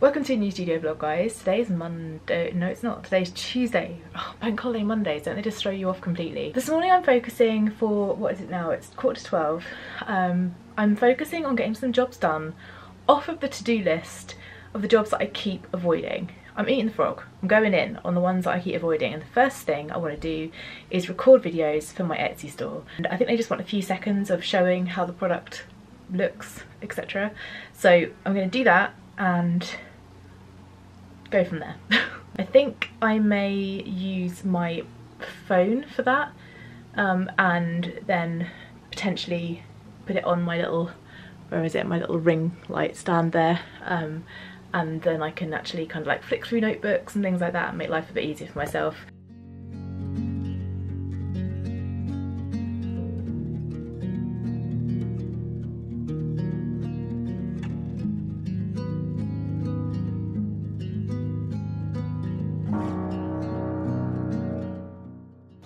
Welcome to a new studio vlog, guys. Today's Monday. No, it's not. Today's Tuesday. Oh, bank holiday Mondays, don't they just throw you off completely? This morning I'm focusing for, what is it now? It's 11:45. I'm focusing on getting some jobs done off of the to-do list of the jobs that I keep avoiding. I'm eating the frog. I'm going in on the ones that I keep avoiding, and the first thing I want to do is record videos for my Etsy store. And I think they just want a few seconds of showing how the product looks, etc. So I'm going to do that and go from there. I think I may use my phone for that, and then potentially put it on my little, where is it, my little ring light stand there, and then I can actually kind of like flick through notebooks and things like that and make life a bit easier for myself.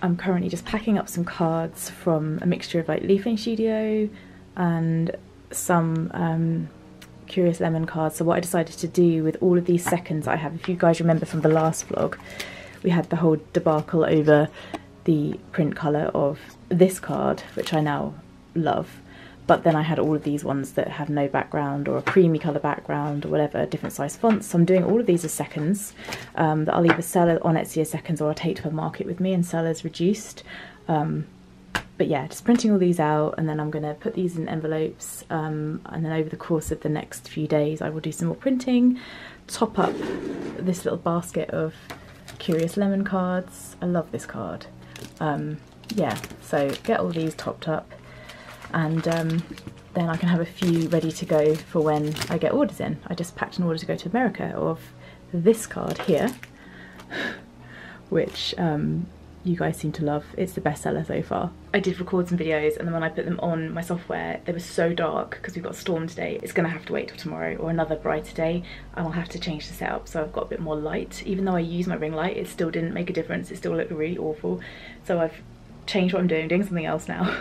I'm currently just packing up some cards from a mixture of like Leafing Studio and some Curious Lemon cards. So what I decided to do with all of these seconds I have, if you guys remember from the last vlog, we had the whole debacle over the print colour of this card, which I now love. But then I had all of these ones that have no background or a creamy colour background or whatever, different size fonts. So I'm doing all of these as seconds that I'll either sell on Etsy as seconds or I'll take to a market with me and sell as reduced. But yeah, just printing all these out, and then I'm going to put these in envelopes, and then over the course of the next few days I will do some more printing, top up this little basket of Curious Lemon cards. I love this card. Yeah, so get all these topped up, and then I can have a few ready to go for when I get orders in. I just packed an order to go to America of this card here, which you guys seem to love. It's the bestseller so far. I did record some videos, and then when I put them on my software they were so dark because we've got a storm today. It's gonna have to wait till tomorrow or another brighter day, and I'll have to change the setup so I've got a bit more light. Even though I use my ring light, it still didn't make a difference. It still looked really awful. So I've changed what I'm doing something else now.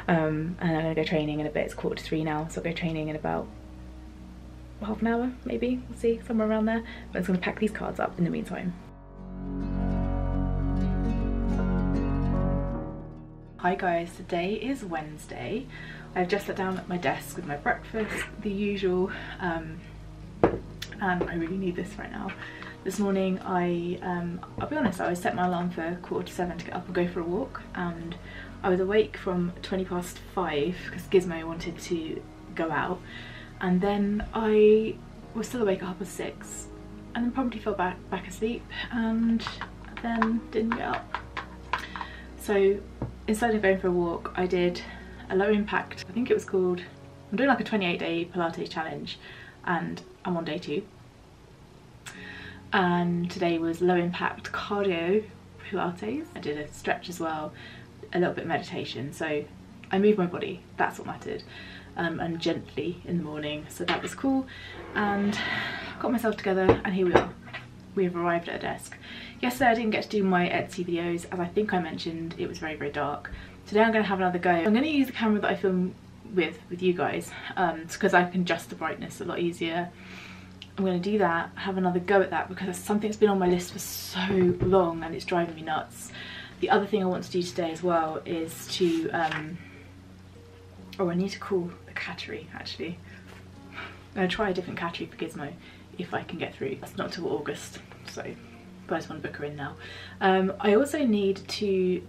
And I'm gonna go training in a bit. It's 2:45 now, so I'll go training in about half an hour, maybe. We'll see, somewhere around there. But I'm just gonna pack these cards up in the meantime. Hi guys, today is Wednesday. I've just sat down at my desk with my breakfast, the usual, and I really need this right now. This morning I'll be honest, I set my alarm for 6:45 to get up and go for a walk, and I was awake from 5:20 because Gizmo wanted to go out, and then I was still awake at 6:30 and then promptly fell back asleep and then didn't get up. So instead of going for a walk, I did a low impact, I think it was called, I'm doing like a 28-day Pilates challenge, and I'm on day 2. And today was low impact cardio Pilates. I did a stretch as well, a little bit of meditation. So I moved my body, that's what mattered, and gently in the morning. So that was cool, and got myself together, and here we are. We have arrived at a desk. Yesterday I didn't get to do my Etsy videos, as I think I mentioned. It was very, very dark. Today I'm going to have another go. I'm going to use the camera that I film with you guys, because I can adjust the brightness a lot easier. I'm going to do that, have another go at that, because something's been on my list for so long and it's driving me nuts. The other thing I want to do today as well is to, oh, I need to call the cattery actually. I'm going to try a different cattery for Gizmo if I can get through. That's not till August, so I just want to book her in now. I also need to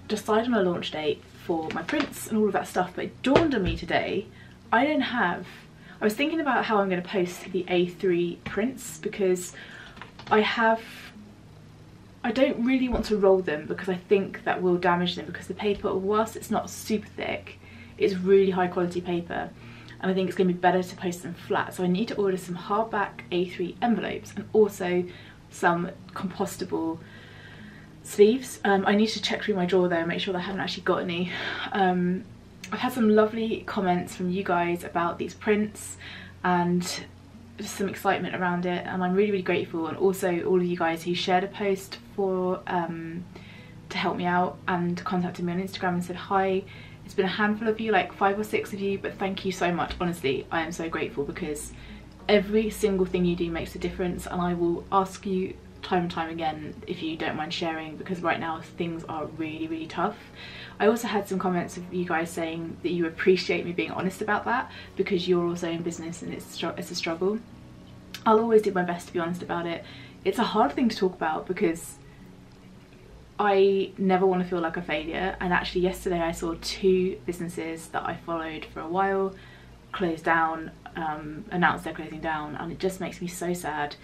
decide on a launch date for my prints and all of that stuff, but it dawned on me today, I was thinking about how I'm going to post the A3 prints, because I don't really want to roll them because I think that will damage them, because the paper, whilst it's not super thick, it's really high quality paper, and I think it's going to be better to post them flat. So I need to order some hardback A3 envelopes and also some compostable sleeves. I need to check through my drawer though and make sure that I haven't actually got any. I've had some lovely comments from you guys about these prints and just some excitement around it, and I'm really, really grateful. And also all of you guys who shared a post for to help me out and contacted me on Instagram and said hi. It's been a handful of you, like 5 or 6 of you, but thank you so much. Honestly, I am so grateful, because every single thing you do makes a difference, and I will ask you time and time again if you don't mind sharing, because right now things are really tough. I also had some comments of you guys saying that you appreciate me being honest about that because you're also in business and it's a struggle. I'll always do my best to be honest about it. It's a hard thing to talk about because I never want to feel like a failure, and actually yesterday I saw 2 businesses that I followed for a while close down, announce they're closing down, and it just makes me so sad.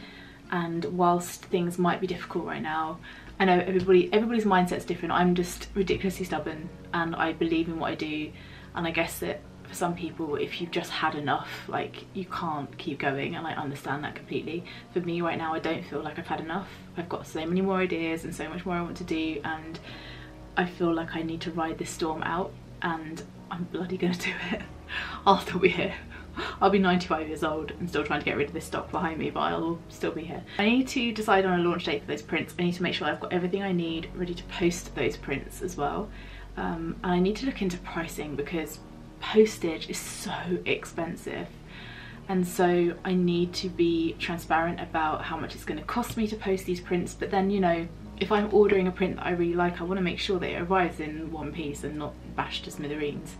And whilst things might be difficult right now, I know everybody's mindset's different. I'm just ridiculously stubborn and I believe in what I do, and I guess that for some people, if you've just had enough, like, you can't keep going, and I understand that completely. For me right now, I don't feel like I've had enough. I've got so many more ideas and so much more I want to do, and I feel like I need to ride this storm out, and I'm bloody gonna do it. I'll still be here. I'll be 95 years old and still trying to get rid of this stock behind me, but I'll still be here. I need to decide on a launch date for those prints. I need to make sure I've got everything I need ready to post those prints as well. And I need to look into pricing because postage is so expensive. And so I need to be transparent about how much it's going to cost me to post these prints. But then, you know, if I'm ordering a print that I really like, I want to make sure that it arrives in one piece and not bashed to smithereens.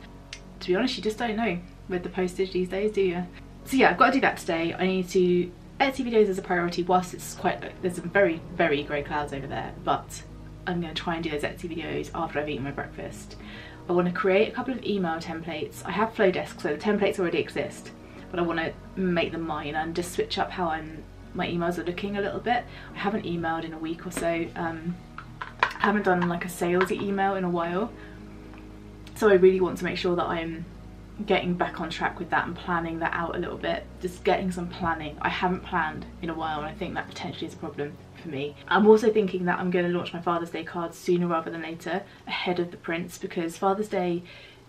To be honest, you just don't know with the postage these days, do you? So yeah, I've got to do that today. I need to Etsy videos as a priority whilst it's there's some very grey clouds over there, but I'm going to try and do those Etsy videos after I've eaten my breakfast. I want to create a couple of email templates. I have Flowdesk, so the templates already exist, but I want to make them mine and just switch up how my emails are looking a little bit. I haven't emailed in a week or so. I haven't done like a salesy email in a while. So I really want to make sure that I'm getting back on track with that and planning that out a little bit. Just getting some planning. I haven't planned in a while, and I think that potentially is a problem for me. I'm also thinking that I'm going to launch my Father's Day cards sooner rather than later, ahead of the prints, because Father's Day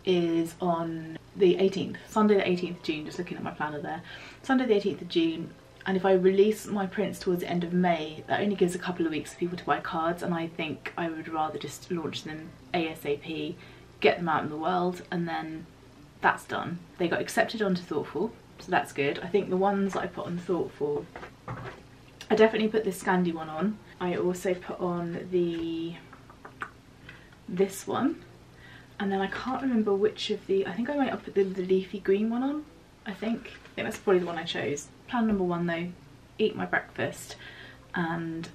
is on the 18th, Sunday the 18th of June, just looking at my planner there. Sunday the 18th of June, and if I release my prints towards the end of May, that only gives a couple of weeks for people to buy cards, and I think I would rather just launch them ASAP, get them out in the world, and then that's done. They got accepted onto Thoughtful, so that's good. I think the ones that I put on Thoughtful, I definitely put this Scandi one on. I also put on this one, and then I can't remember which of I think I might have put the leafy green one on. I think that's probably the one I chose. Plan number 1 though, eat my breakfast, and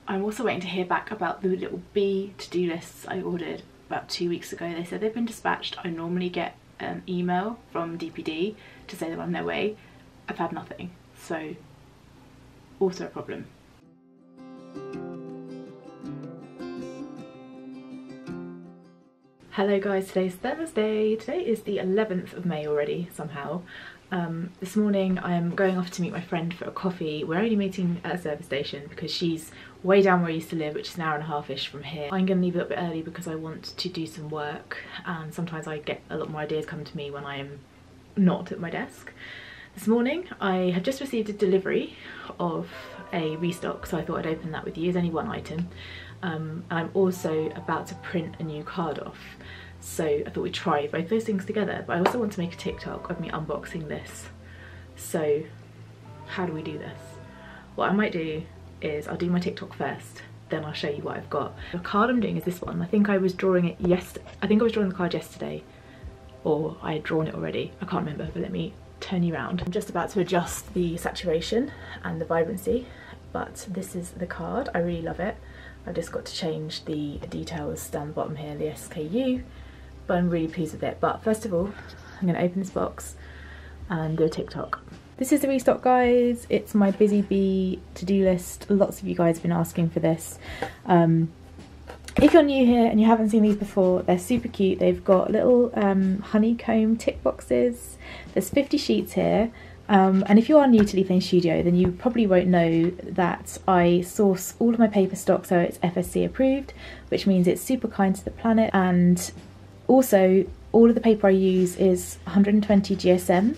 I'm also waiting to hear back about the little bee to-do lists I ordered about 2 weeks ago. They said they've been dispatched. I normally get an email from DPD to say they're on their way. I've had nothing, so also a problem. Hello guys, today's Thursday. Today is the 11th of May already somehow. This morning I am going off to meet my friend for a coffee. We're only meeting at a service station because she's way down where I used to live, which is an hour and a half-ish from here. I'm going to leave a little bit early because I want to do some work, and sometimes I get a lot more ideas come to me when I am not at my desk. This morning I have just received a delivery of a restock, so I thought I'd open that with you. There's only one item. And I'm also about to print a new card off. So I thought we'd try both those things together, but I also want to make a TikTok of me unboxing this. So how do we do this? What I might do is I'll do my TikTok first, then I'll show you what I've got. The card I'm doing is this one. I think I was drawing it yesterday. I think I was drawing the card yesterday, or I had drawn it already. I can't remember, but let me turn you around. I'm just about to adjust the saturation and the vibrancy, but this is the card. I really love it. I've just got to change the details down the bottom here, the SKU, but I'm really pleased with it. But first of all, I'm going to open this box and do a TikTok. This is the restock, guys. It's my busy bee to-do list. Lots of you guys have been asking for this. If you're new here and you haven't seen these before, they're super cute. They've got little honeycomb tick boxes. There's 50 sheets here. And if you are new to Leaf Lane Studio, then you probably won't know that I source all of my paper stock so it's FSC approved, which means it's super kind to the planet. And also, all of the paper I use is 120 GSM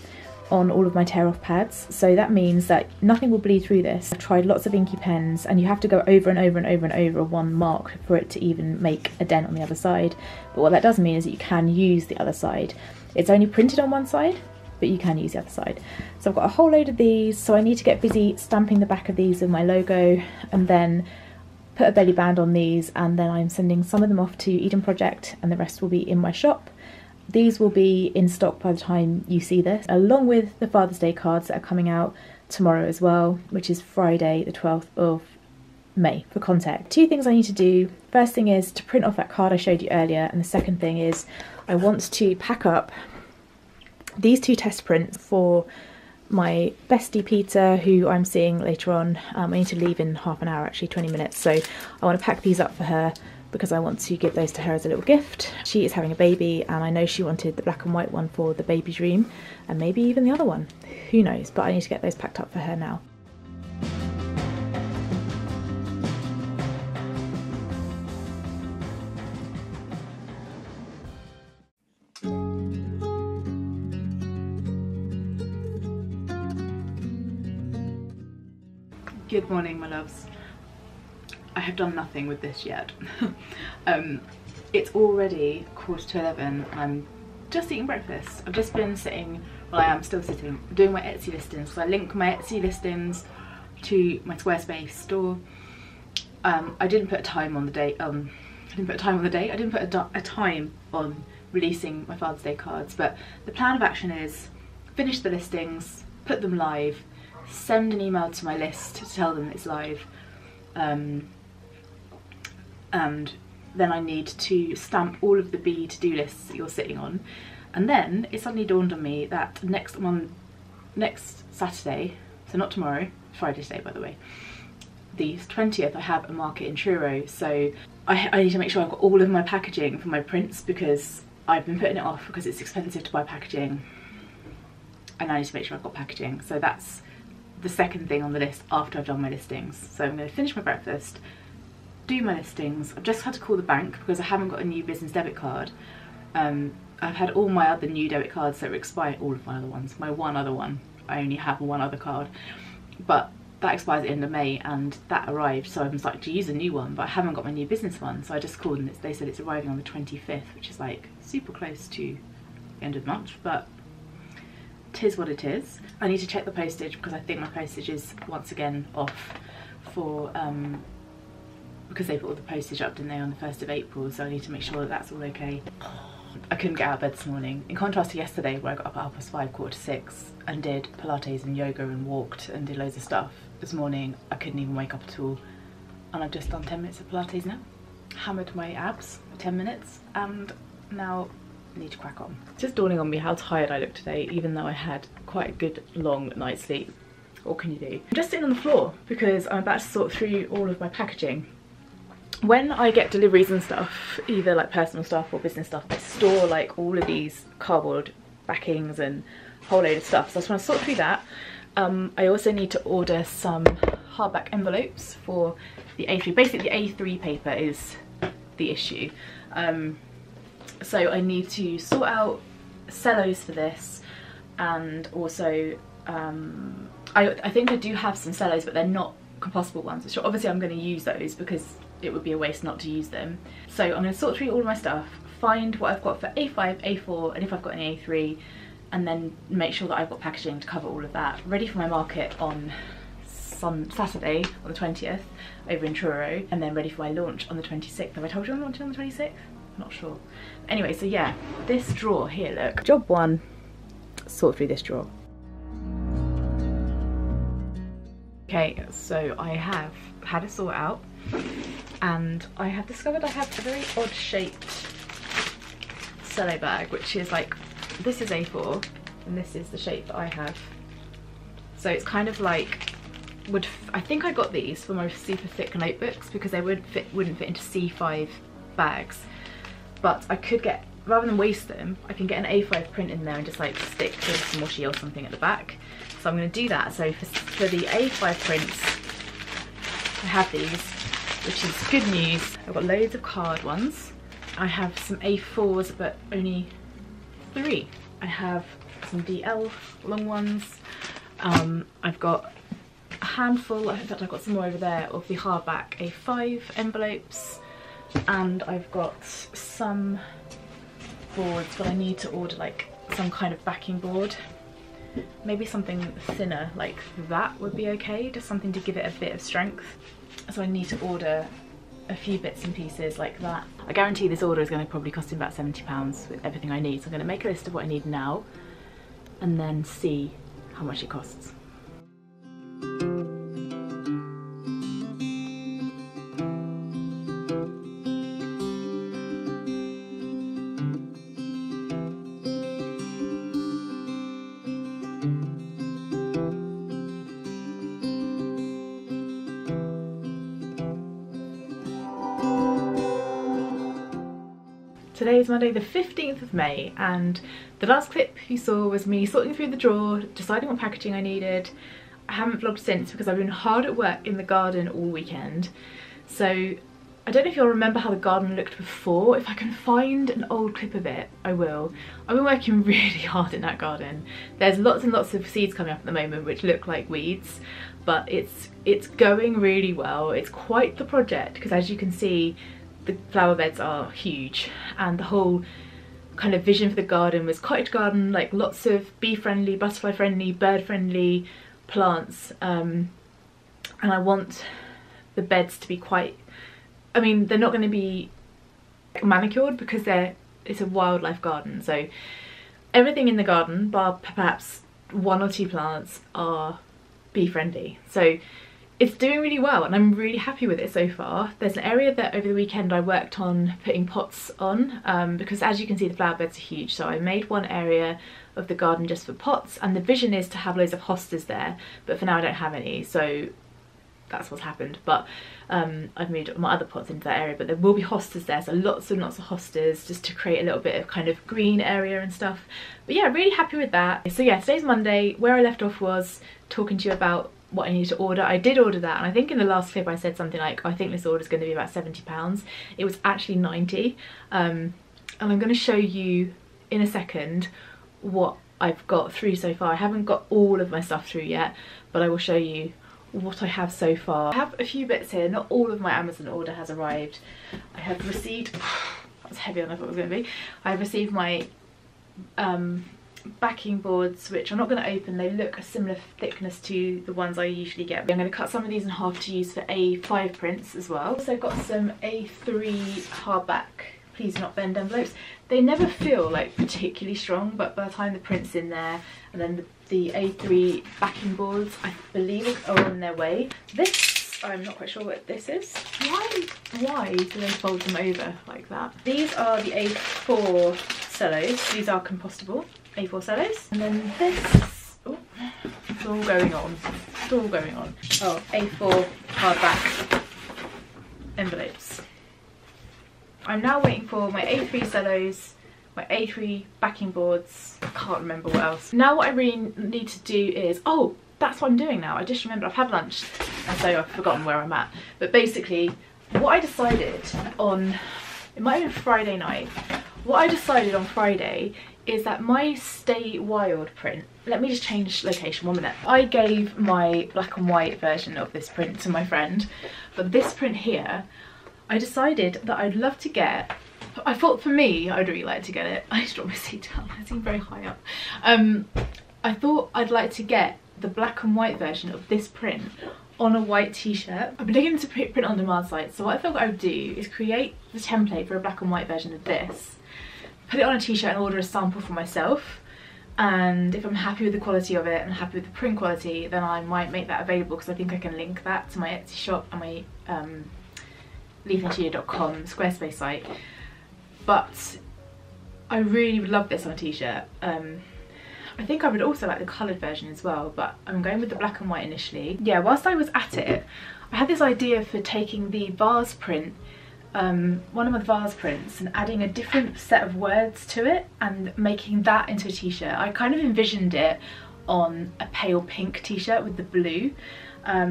on all of my tear-off pads, so that means that nothing will bleed through this. I've tried lots of inky pens, and you have to go over and over and over and over one mark for it to even make a dent on the other side. But what that does mean is that you can use the other side. It's only printed on one side, but you can use the other side. So I've got a whole load of these, so I need to get busy stamping the back of these with my logo, and then put a belly band on these, and then I'm sending some of them off to Eden Project and the rest will be in my shop. These will be in stock by the time you see this, along with the Father's Day cards that are coming out tomorrow as well, which is Friday the 12th of May for contact. Two things I need to do. First thing is to print off that card I showed you earlier, and the second thing is I want to pack up these 2 test prints for my bestie Peter, who I'm seeing later on. I need to leave in half an hour, actually 20 minutes, so I want to pack these up for her because I want to give those to her as a little gift. She is having a baby and I know she wanted the black and white one for the baby dream, and maybe even the other one, who knows, but I need to get those packed up for her now. Good morning, my loves. I have done nothing with this yet. It's already 11:15 and I'm just eating breakfast. I've just been sitting, well I am still sitting, doing my Etsy listings. So I link my Etsy listings to my Squarespace store. I didn't put a time on the date. I didn't put a time on releasing my Father's Day cards, but the plan of action is finish the listings, put them live, send an email to my list to tell them it's live, and then I need to stamp all of the B to-do lists that you're sitting on. And then it suddenly dawned on me that next Saturday, so not tomorrow, Friday today by the way, the 20th, I have a market in Truro, so I need to make sure I've got all of my packaging for my prints, because I've been putting it off because it's expensive to buy packaging, and I need to make sure I've got packaging. So that's the second thing on the list after I've done my listings. So I'm going to finish my breakfast, do my listings. I've just had to call the bank because I haven't got a new business debit card. I've had all my other new debit cards that were expired, all of my other ones. My one other one, I only have one other card, but that expires at the end of May and that arrived, so I'm starting to use a new one, but I haven't got my new business one. So I just called and they said it's arriving on the 25th, which is like super close to the end of the month, but tis what it is. I need to check the postage because I think my postage is once again off for because they put all the postage up, didn't they, on the 1st of April, so I need to make sure that that's all okay. I couldn't get out of bed this morning, in contrast to yesterday where I got up at 5:30, 5:45 and did Pilates and yoga and walked and did loads of stuff. This morning I couldn't even wake up at all, and I've just done 10 minutes of Pilates now, hammered my abs for 10 minutes, and now I need to crack on. It's just dawning on me how tired I look today, even though I had quite a good long night's sleep. What can you do? I'm just sitting on the floor because I'm about to sort through all of my packaging. When I get deliveries and stuff, either like personal stuff or business stuff, I store like all of these cardboard backings and a whole load of stuff. So I just want to sort through that. I also need to order some hardback envelopes for the A3. Basically the A3 paper is the issue. So I need to sort out cellos for this, and also I think I do have some cellos, but they're not compostable ones, which obviously I'm going to use those because it would be a waste not to use them. So I'm going to sort through all of my stuff, find what I've got for A5, A4, and if I've got any A3, and then make sure that I've got packaging to cover all of that, ready for my market on Saturday on the 20th over in Truro, and then ready for my launch on the 26th. Have I told you I'm launching on the 26th? I'm not sure. Anyway, so yeah, this drawer here, look. Job one, sort through this drawer. Okay, so I have had a sort out, and I have discovered I have a very odd shaped cello bag, which is like, this is A4 and this is the shape that I have. So it's kind of like, I think I got these for my super thick notebooks because they wouldn't fit into C5 bags, but I could get, rather than waste them, I can get an A5 print in there and just like stick some washi or something at the back. So I'm going to do that. So for the A5 prints, I have these, which is good news. I've got loads of card ones. I have some A4s, but only 3. I have some DL long ones. I've got a handful, in fact I've got some more over there, of the hardback A5 envelopes, and I've got some boards, but I need to order like some kind of backing board maybe something thinner like that would be okay, just something to give it a bit of strength. So I need to order a few bits and pieces like that. I guarantee this order is going to probably cost me about £70 with everything I need, so I'm going to make a list of what I need now and then see how much it costs. Today is Monday the 15th of May, and the last clip you saw was me sorting through the drawer, deciding what packaging I needed. I haven't vlogged since because I've been hard at work in the garden all weekend. So I don't know if you'll remember how the garden looked before. If I can find an old clip of it, I will. I've been working really hard in that garden. There's lots and lots of seeds coming up at the moment which look like weeds, but it's going really well. It's quite the project because, as you can see, the flower beds are huge, and the whole kind of vision for the garden was cottage garden, like lots of bee friendly, butterfly friendly, bird friendly plants, and I want the beds to be quite, I mean, they're not going to be manicured because it's a wildlife garden, so everything in the garden bar perhaps 1 or 2 plants are bee friendly. So it's doing really well and I'm really happy with it so far. There's an area that over the weekend I worked on putting pots on, because as you can see the flower beds are huge, so I made one area of the garden just for pots, and the vision is to have loads of hostas there, but for now I don't have any, so that's what's happened. But I've moved my other pots into that area, but there will be hostas there, so lots and lots of hostas just to create a little bit of kind of green area and stuff. But yeah, really happy with that. So yeah, today's Monday. Where I left off was talking to you about what I needed to order. I did order that, and I think in the last clip I said something like, I think this order is going to be about £70. It was actually 90, and I'm going to show you in a second what I've got through so far. I haven't got all of my stuff through yet, but I will show you what I have so far. I have a few bits here. Not all of my Amazon order has arrived. I have received, that's heavier than I thought it was going to be. I have received my backing boards, which I'm not going to open. They look a similar thickness to the ones I usually get. I'm going to cut some of these in half to use for A5 prints as well. Also got some A3 hardback Please Do Not Bend envelopes. They never feel like particularly strong, but by the time the print's in there, and then the A3 backing boards I believe are on their way. This, I'm not quite sure what this is. Why do they fold them over like that? These are the A4 cellos. These are compostable A4 cellos. And then this, oh, it's all going on. It's all going on. Oh, A4 hardback envelopes. I'm now waiting for my A3 cellos, my A3 backing boards. I can't remember what else. Now what I really need to do is, oh, that's what I'm doing now. I just remembered I've had lunch and so I've forgotten where I'm at. But basically what I decided on, it might have been Friday night, what I decided on Friday is that my Stay Wild print, let me just change location 1 minute. I gave my black and white version of this print to my friend, but this print here, I decided that I'd love to get, I thought for me, I'd really like to get it. I just dropped my seat down, I seem very high up. I thought I'd like to get the black and white version of this print on a white t-shirt. I've been looking into print on demand sites, so what I thought I would do is create the template for a black and white version of this, put it on a t-shirt and order a sample for myself, and if I'm happy with the quality of it and happy with the print quality, then I might make that available, because I think I can link that to my Etsy shop and my leafandcheer.com Squarespace site. But I really would love this on a t-shirt. I think I would also like the coloured version as well, but I'm going with the black and white initially. Yeah, whilst I was at it, I had this idea for taking the vase print, one of my vase prints, and adding a different set of words to it and making that into a t-shirt. I kind of envisioned it on a pale pink t-shirt with the blue.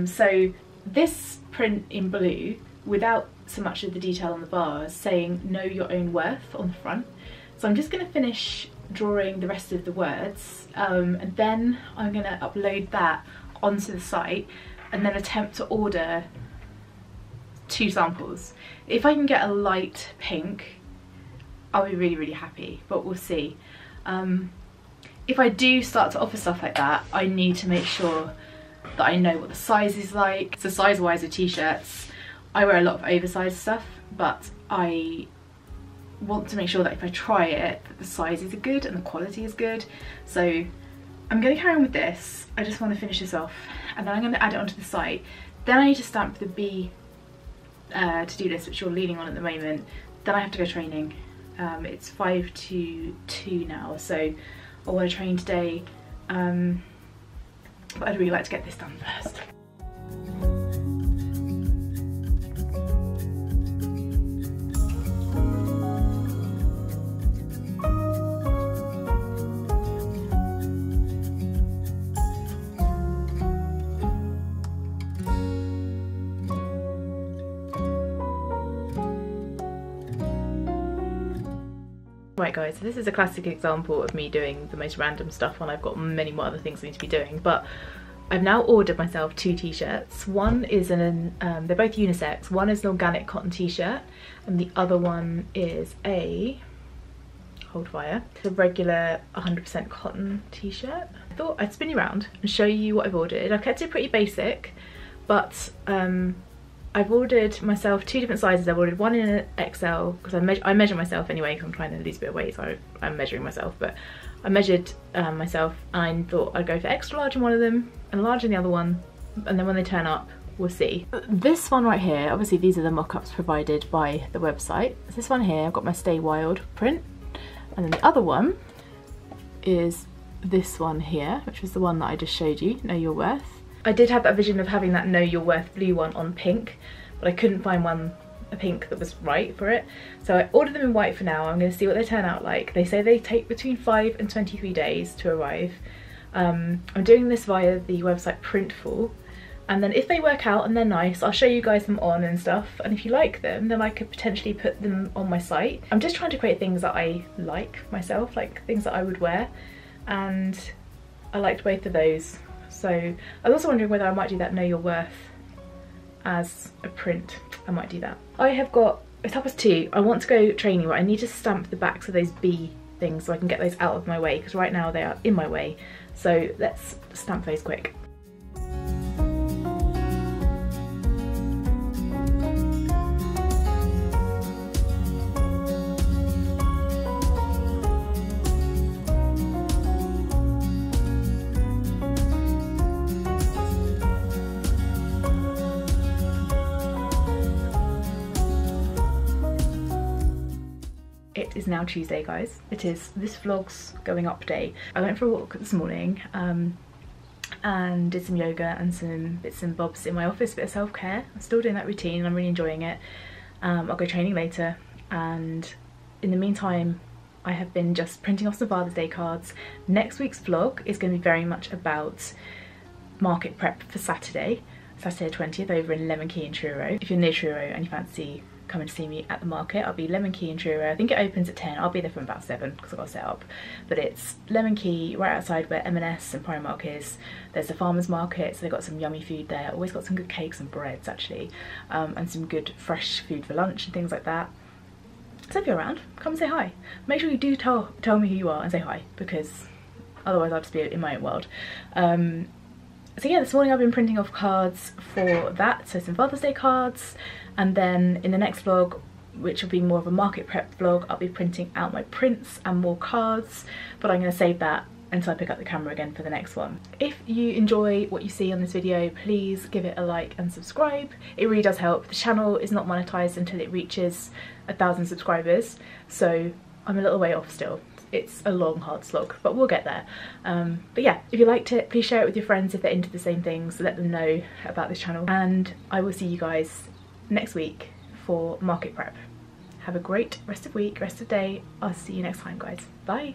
So this print in blue, without so much of the detail on the vase, saying know your own worth on the front. So I'm just going to finish drawing the rest of the words, and then I'm going to upload that onto the site and then attempt to order 2 samples. If I can get a light pink, I'll be really happy, but we'll see. if I do start to offer stuff like that, I need to make sure that I know what the size is like. So size wise of t-shirts, I wear a lot of oversized stuff, but I want to make sure that if I try it, that the sizes are good and the quality is good. So I'm going to carry on with this. I just want to finish this off, and then I'm going to add it onto the site. Then I need to stamp the B to-do list, which you're leaning on at the moment. Then I have to go training. It's 5 to 2 now, so I want to train today, but I'd really like to get this done first. Right guys, so this is a classic example of me doing the most random stuff when I've got many more other things I need to be doing, but I've now ordered myself 2 t-shirts. One is they're both unisex. One is an organic cotton t-shirt and the other one is a, hold fire, a regular 100% cotton t-shirt. I thought I'd spin you around and show you what I've ordered. I've kept it pretty basic, but I've ordered myself 2 different sizes. I've ordered one in an XL because I measure myself anyway because I'm trying to lose a bit of weight, so I'm measuring myself. But I measured myself and I thought I'd go for extra large in one of them and large in the other one, and then when they turn up we'll see. This one right here, obviously these are the mock-ups provided by the website. This one here, I've got my Stay Wild print, and then the other one is this one here, which was the one that I just showed you, Know Your Worth. I did have that vision of having that Know Your Worth blue one on pink, but I couldn't find a pink that was right for it. So I ordered them in white for now. I'm going to see what they turn out like. They say they take between 5 and 23 days to arrive. I'm doing this via the website Printful, and then if they work out and they're nice, I'll show you guys them on and stuff, and if you like them then I could potentially put them on my site. I'm just trying to create things that I like myself, like things that I would wear, and I liked both of those. So I was also wondering whether I might do that Know Your Worth as a print. I might do that. I have got, it's 2:30. I want to go training, but I need to stamp the backs of those B things so I can get those out of my way, because right now they are in my way. So let's stamp those quick. It is now Tuesday, guys. It is this vlog's going up day. I went for a walk this morning and did some yoga and some bits and bobs in my office, a bit of self-care. I'm still doing that routine and I'm really enjoying it. I'll go training later, and in the meantime I have been just printing off some Father's Day cards. Next week's vlog is going to be very much about market prep for Saturday the 20th over in Lemon Key in Truro. If you're near Truro and you fancy coming to see me at the market, I'll be Lemon Key in Truro. I think it opens at 10. I'll be there from about 7 because I've got to set up. But it's Lemon Key, right outside where M&S and Primark is. There's the farmer's market, so they've got some yummy food there. Always got some good cakes and breads actually, and some good fresh food for lunch and things like that. So if you're around, come and say hi. Make sure you do tell me who you are and say hi, because otherwise I'll just be in my own world. So yeah, this morning I've been printing off cards for that, so some Father's Day cards, and then in the next vlog, which will be more of a market prep vlog, I'll be printing out my prints and more cards, but I'm going to save that until I pick up the camera again for the next one. If you enjoy what you see on this video, please give it a like and subscribe. It really does help. The channel is not monetized until it reaches 1,000 subscribers, so I'm a little way off still. It's a long, hard slog, but we'll get there. But yeah, if you liked it, please share it with your friends if they're into the same things. Let them know about this channel. And I will see you guys next week for market prep. Have a great rest of week, rest of day. I'll see you next time, guys. Bye.